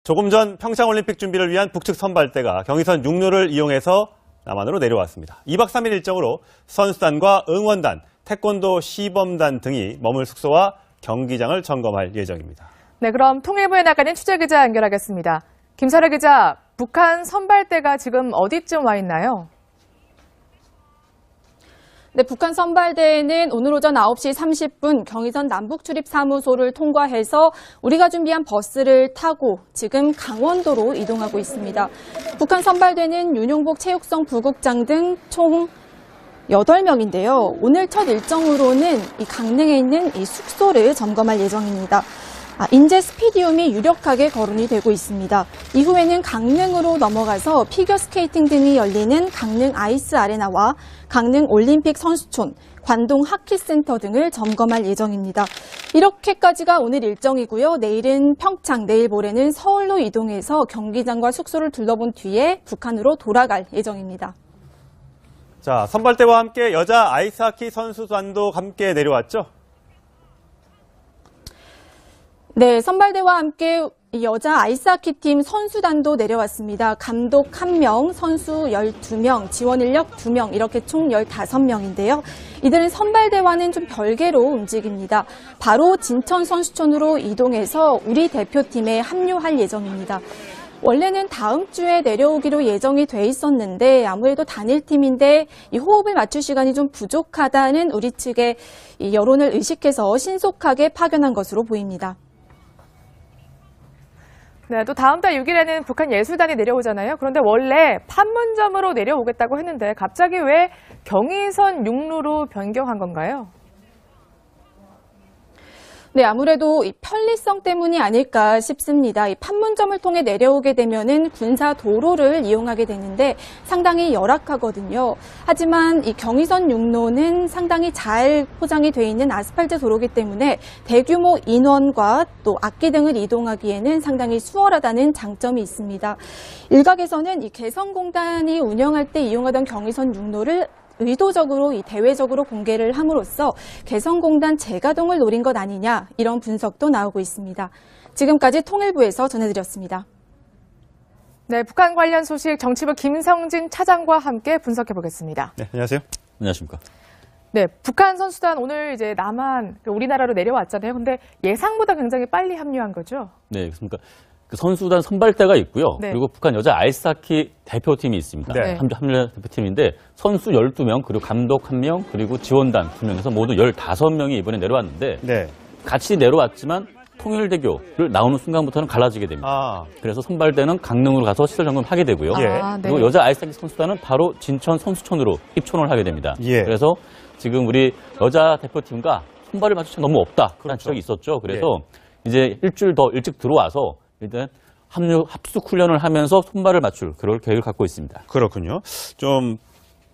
조금 전 평창올림픽 준비를 위한 북측 선발대가 경의선 육로를 이용해서 남한으로 내려왔습니다. 2박 3일 일정으로 선수단과 응원단, 태권도 시범단 등이 머물 숙소와 경기장을 점검할 예정입니다. 네, 그럼 통일부에 나가는 취재기자 연결하겠습니다. 김설혜 기자, 북한 선발대가 지금 어디쯤 와 있나요? 네, 북한 선발대에는 오늘 오전 9시 30분 경의선 남북출입사무소를 통과해서 우리가 준비한 버스를 타고 지금 강원도로 이동하고 있습니다. 북한 선발대는 윤용복 체육성 부국장 등 총 8명인데요. 오늘 첫 일정으로는 이 강릉에 있는 이 숙소를 점검할 예정입니다. 인제 스피디움이 유력하게 거론이 되고 있습니다. 이후에는 강릉으로 넘어가서 피겨스케이팅 등이 열리는 강릉 아이스 아레나와 강릉 올림픽 선수촌, 관동 하키센터 등을 점검할 예정입니다. 이렇게까지가 오늘 일정이고요. 내일은 평창, 내일 모레는 서울로 이동해서 경기장과 숙소를 둘러본 뒤에 북한으로 돌아갈 예정입니다. 자, 선발대와 함께 여자 아이스하키 선수단도 함께 내려왔죠? 네, 선발대와 함께 여자 아이스하키팀 선수단도 내려왔습니다. 감독 1명, 선수 12명, 지원 인력 2명, 이렇게 총 15명인데요. 이들은 선발대와는 좀 별개로 움직입니다. 바로 진천 선수촌으로 이동해서 우리 대표팀에 합류할 예정입니다. 원래는 다음 주에 내려오기로 예정이 돼 있었는데 아무래도 단일팀인데 이 호흡을 맞출 시간이 좀 부족하다는 우리 측의 이 여론을 의식해서 신속하게 파견한 것으로 보입니다. 네, 또 다음 달 6일에는 북한 예술단이 내려오잖아요. 그런데 원래 판문점으로 내려오겠다고 했는데 갑자기 왜 경의선 육로로 변경한 건가요? 네, 아무래도 이 편리성 때문이 아닐까 싶습니다. 이 판문점을 통해 내려오게 되면은 군사 도로를 이용하게 되는데 상당히 열악하거든요. 하지만 이 경의선 육로는 상당히 잘 포장이 돼 있는 아스팔트 도로이기 때문에 대규모 인원과 또 악기 등을 이동하기에는 상당히 수월하다는 장점이 있습니다. 일각에서는 이 개성공단이 운영할 때 이용하던 경의선 육로를 의도적으로 대외적으로 공개를 함으로써 개성공단 재가동을 노린 것 아니냐, 이런 분석도 나오고 있습니다. 지금까지 통일부에서 전해드렸습니다. 네, 북한 관련 소식 정치부 김성진 차장과 함께 분석해 보겠습니다. 네, 안녕하세요. 안녕하십니까. 네, 북한 선수단 오늘 이제 남한, 우리나라로 내려왔잖아요. 근데 예상보다 굉장히 빨리 합류한 거죠? 네, 그렇습니까. 그 선수단 선발대가 있고요. 네. 그리고 북한 여자 아이스하키 대표팀이 있습니다. 네. 합류 대표팀인데 선수 12명, 그리고 감독 1명, 그리고 지원단 2명에서 모두 15명이 이번에 내려왔는데 네. 같이 내려왔지만 통일대교를 나오는 순간부터는 갈라지게 됩니다. 그래서 선발대는 강릉으로 가서 시설 점검하게 되고요. 예. 네. 그리고 여자 아이스하키 선수단은 바로 진천 선수촌으로 입촌을 하게 됩니다. 예. 그래서 지금 우리 여자 대표팀과 손발을 맞출 시간이 너무 없다라는 그렇죠. 지적이 있었죠. 그래서 이제 일주일 더 일찍 들어와서 일단 합숙 훈련을 하면서 손발을 맞출 그럴 계획을 갖고 있습니다. 그렇군요. 좀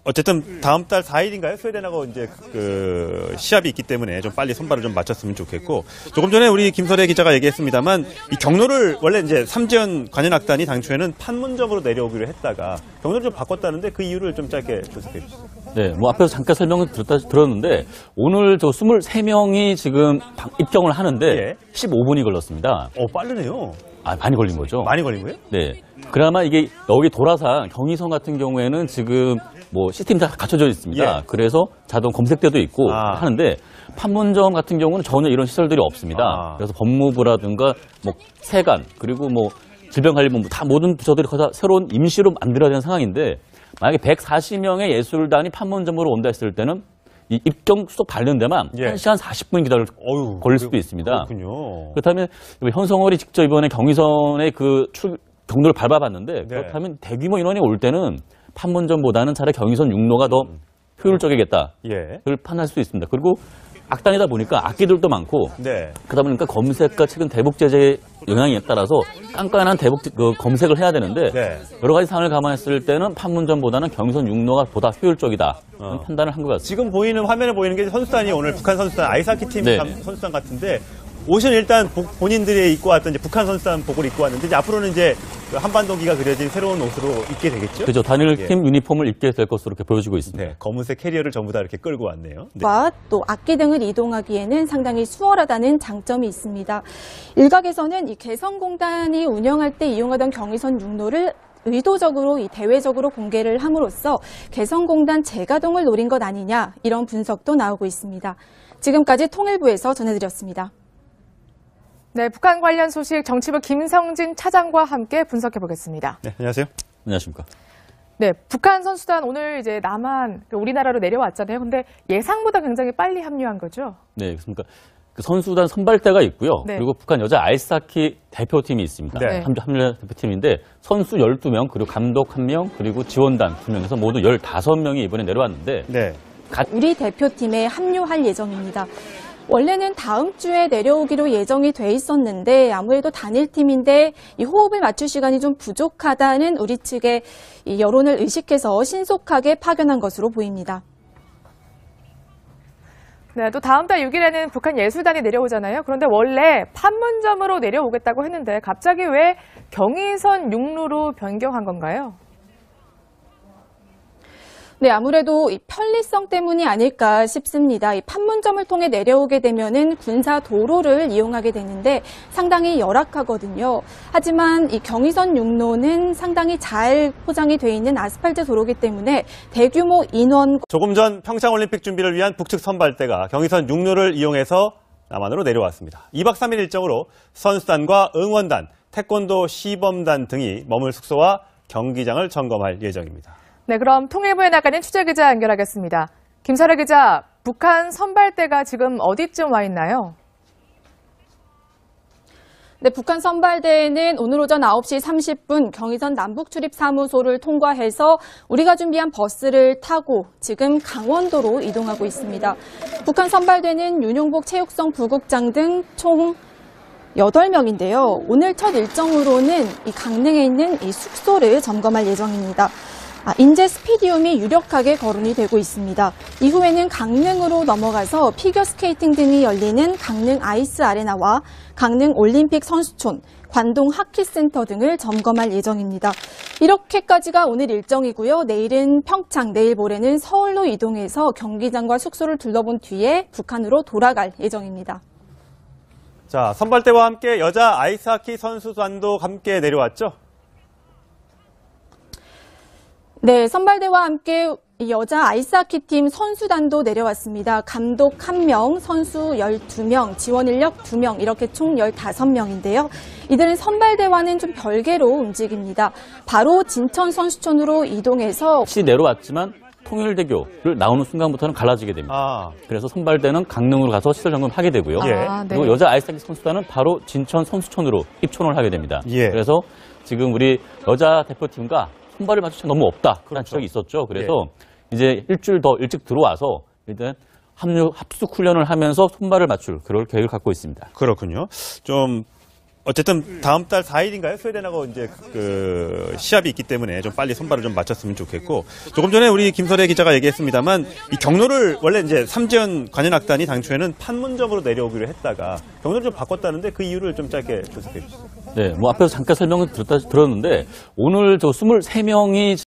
어쨌든 다음 달 4일인가요? 스웨덴하고 이제 그 시합이 있기 때문에 좀 빨리 선발을 좀 맞췄으면 좋겠고, 조금 전에 우리 김설혜 기자가 얘기했습니다만 이 경로를 원래 이제 삼지연 관현악단이 당초에는 판문점으로 내려오기로 했다가 경로를 좀 바꿨다는데 그 이유를 좀 짧게 조석해 주시죠. 네, 뭐 앞에서 잠깐 설명을 들었는데 오늘 저 23명이 지금 입경을 하는데 예. 15분이 걸렸습니다. 빠르네요. 많이 걸린 거죠. 많이 걸린 거예요? 네. 그나마 이게 여기 돌아서 경의선 같은 경우에는 지금 뭐 시스템이 다 갖춰져 있습니다. 예. 그래서 자동 검색대도 있고 하는데 판문점 같은 경우는 전혀 이런 시설들이 없습니다. 그래서 법무부라든가 뭐 세관 그리고 뭐 질병관리본부 다 모든 부처들이 다 새로운 임시로 만들어야 되는 상황인데 만약에 140명의 예술단이 판문점으로 온다 했을 때는 이 입경 수속 받는 데만 1시간 40분 걸릴 수도 있습니다. 그렇군요. 그렇다면 현성월이 직접 이번에 경의선의 그 경로를 밟아봤는데 그렇다면 대규모 인원이 올 때는 판문점보다는 차라리 경의선 육로가 더 효율적이겠다. 그걸 판단할 수 있습니다. 그리고 악단이다 보니까 악기들도 많고 그러다 보니까 검색과 최근 대북 제재 영향에 따라서 깐깐한 대북 검색을 해야 되는데 여러 가지 상황을 감안했을 때는 판문점보다는 경의선 육로가 보다 효율적이다. 판단을 한 것 같습니다. 지금 보이는 화면에 보이는 게 선수단이 오늘 북한 선수단 아이스하키 팀 선수단 같은데 옷은 일단 본인들이 입고 왔던 이제 북한 선수단 복을 입고 왔는데 이제 앞으로는 이제 그 한반도기가 그려진 새로운 옷으로 입게 되겠죠? 그렇죠. 단일팀 유니폼을 입게 될 것으로 이렇게 보여지고 있습니다. 네, 검은색 캐리어를 전부 다 이렇게 끌고 왔네요. 네. 또 악기 등을 이동하기에는 상당히 수월하다는 장점이 있습니다. 일각에서는 이 개성공단이 운영할 때 이용하던 경의선 육로를 의도적으로 대외적으로 공개를 함으로써 개성공단 재가동을 노린 것 아니냐 이런 분석도 나오고 있습니다. 지금까지 통일부에서 전해드렸습니다. 네, 북한 관련 소식 정치부 김성진 차장과 함께 분석해 보겠습니다. 네, 안녕하세요. 안녕하십니까. 네, 북한 선수단 오늘 이제 우리나라로 내려왔잖아요. 근데 예상보다 굉장히 빨리 합류한 거죠? 네, 그렇습니까. 그 선수단 선발대가 있고요. 네. 그리고 북한 여자 아이스하키 대표팀이 있습니다. 네. 합류 대표팀인데 선수 12명, 그리고 감독 1명, 그리고 지원단 2명에서 모두 15명이 이번에 내려왔는데 네. 우리 대표팀에 합류할 예정입니다. 원래는 다음 주에 내려오기로 예정이 돼 있었는데 아무래도 단일팀인데 이 호흡을 맞출 시간이 좀 부족하다는 우리 측의 이 여론을 의식해서 신속하게 파견한 것으로 보입니다. 네, 또 다음 달 6일에는 북한 예술단이 내려오잖아요. 그런데 원래 판문점으로 내려오겠다고 했는데 갑자기 왜 경의선 육로로 변경한 건가요? 네, 아무래도 이 편리성 때문이 아닐까 싶습니다. 이 판문점을 통해 내려오게 되면은 군사 도로를 이용하게 되는데 상당히 열악하거든요. 하지만 이 경의선 육로는 상당히 잘 포장이 돼 있는 아스팔트 도로이기 때문에 대규모 인원 조금 전 평창올림픽 준비를 위한 북측 선발대가 경의선 육로를 이용해서 남한으로 내려왔습니다. 2박 3일 일정으로 선수단과 응원단, 태권도 시범단 등이 머물 숙소와 경기장을 점검할 예정입니다. 네, 그럼 통일부에 나가는 취재기자 연결하겠습니다. 김설혜 기자, 북한 선발대가 지금 어디쯤 와 있나요? 네, 북한 선발대에는 오늘 오전 9시 30분 경의선 남북출입사무소를 통과해서 우리가 준비한 버스를 타고 지금 강원도로 이동하고 있습니다. 북한 선발대는 윤용복 체육성 부국장 등 총 8명인데요. 오늘 첫 일정으로는 이 강릉에 있는 이 숙소를 점검할 예정입니다. 인제 스피디움이 유력하게 거론이 되고 있습니다. 이후에는 강릉으로 넘어가서 피겨스케이팅 등이 열리는 강릉 아이스 아레나와 강릉 올림픽 선수촌, 관동 하키센터 등을 점검할 예정입니다. 이렇게까지가 오늘 일정이고요. 내일은 평창, 내일 모레는 서울로 이동해서 경기장과 숙소를 둘러본 뒤에 북한으로 돌아갈 예정입니다. 자, 선발대와 함께 여자 아이스하키 선수단도 함께 내려왔죠? 네, 선발대와 함께 여자 아이스하키팀 선수단도 내려왔습니다. 감독 1명, 선수 12명, 지원 인력 2명, 이렇게 총 15명인데요. 이들은 선발대와는 좀 별개로 움직입니다. 바로 진천 선수촌으로 이동해서 혹시 내려왔지만 통일대교를 나오는 순간부터는 갈라지게 됩니다. 그래서 선발대는 강릉으로 가서 시설 점검하게 되고요. 예. 그리고 여자 아이스하키 선수단은 바로 진천 선수촌으로 입촌을 하게 됩니다. 예. 그래서 지금 우리 여자 대표팀과 손발을 맞출 시간이 너무 없다라는 그렇죠. 지적이 있었죠. 그래서 이제 일주일 더 일찍 들어와서 일단 합숙 훈련을 하면서 손발을 맞출 그럴 계획을 갖고 있습니다. 그렇군요. 좀 어쨌든 다음 달 4일인가요? 스웨덴하고 이제 그 시합이 있기 때문에 좀 빨리 선발을 좀 맞췄으면 좋겠고, 조금 전에 우리 김설혜 기자가 얘기했습니다만 이 경로를 원래 이제 삼지연 관현악단이 당초에는 판문점으로 내려오기로 했다가 경로를 좀 바꿨다는데 그 이유를 좀 짧게 조석해 주시죠. 네, 뭐 앞에서 잠깐 설명을 들었는데 오늘 저 23명이